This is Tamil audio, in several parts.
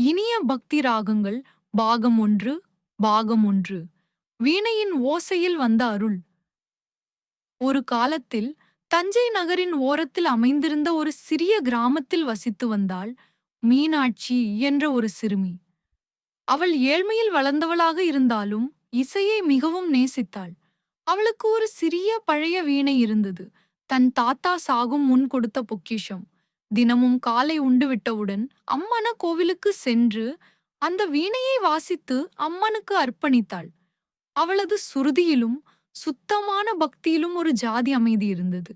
இனிய பக்தி ராகங்கள் பாகம் 1 பாகம் 1 வீணையின் ஓசையில் வந்த அருள். ஒரு காலத்தில் தஞ்சை நகரின் ஓரத்தில் அமைந்திருந்த ஒரு சிறிய கிராமத்தில் வசித்து வந்தாள் மீனாட்சி என்ற ஒரு சிறுமி. அவள் ஏழ்மையில் வளர்ந்தவளாக இருந்தாலும் இசையை மிகவும் நேசித்தாள். அவளுக்கு ஒரு சிறிய பழைய வீணை இருந்தது. தன் தாத்தா சாகும் முன் கொடுத்த பொக்கிஷம். தினமும் காலை உண்டு விட்டவுடன் அம்மன கோவிலுக்கு சென்று அந்த வீணையை வாசித்து அம்மனுக்கு அர்ப்பணித்தாள். அவளது சுருதியிலும் சுத்தமான பக்தியிலும் ஒரு ஜாதி அமைதி இருந்தது.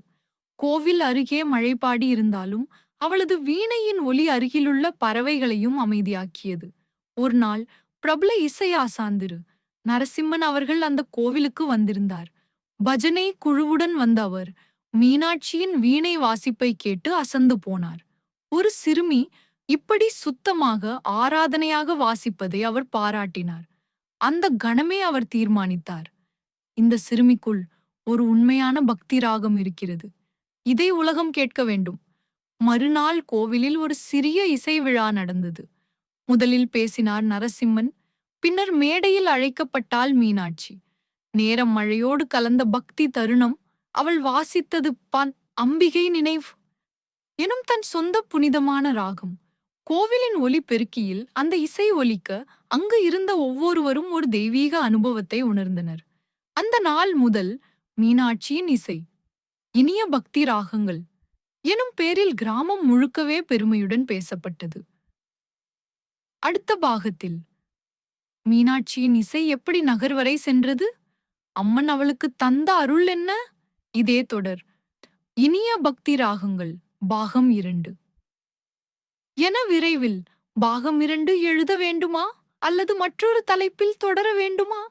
கோவில் அருகே மழைப்பாடி இருந்தாலும் அவளது வீணையின் ஒலி அருகிலுள்ள பறவைகளையும் அமைதியாக்கியது. ஒரு நாள் பிரபல இசையாசாந்திரு நரசிம்மன் அவர்கள் அந்த கோவிலுக்கு வந்திருந்தார். பஜனை குழுவுடன் வந்த அவர் மீனாட்சியின் வீணை வாசிப்பை கேட்டு அசந்து போனார். ஒரு சிறுமி இப்படி சுத்தமாக ஆராதனையாக வாசிப்பதை அவர் பாராட்டினார். அந்த கணமே அவர் தீர்மானித்தார், இந்த சிறுமிக்குள் ஒரு உண்மையான பக்தி ராகம் இருக்கிறது. இதை உலகம் கேட்க வேண்டும். மறுநாள் கோவிலில் ஒரு சிறிய இசை விழா நடந்தது. முதலில் பேசினார் நரசிம்மன். பின்னர் மேடையில் அழைக்கப்பட்டாள் மீனாட்சி. நேரம் மழையோடு கலந்த பக்தி தருணம். அவள் வாசித்தது அம்பிகை நினைவு எனும் தன் சொந்த புனிதமான ராகம். கோவிலின் ஒலி பெருக்கியில் அந்த இசை ஒலிக்க அங்கு இருந்த ஒவ்வொருவரும் ஒரு தெய்வீக அனுபவத்தை உணர்ந்தனர். அந்த நாள் முதல் மீனாட்சியின் இசை இனிய பக்தி ராகங்கள் எனும் பேரில் கிராமம் முழுக்கவே பெருமையுடன் பேசப்பட்டது. அடுத்த பாகத்தில் மீனாட்சியின் இசை எப்படி நகர் வரை சென்றது, அம்மன் அவளுக்கு தந்த அருள் என்ன? இதே தொடர் இனிய பக்தி ராகங்கள் பாகம் 2 என விரைவில் பாகம் 2 எழுத வேண்டுமா அல்லது மற்றொரு தலைப்பில் தொடர வேண்டுமா?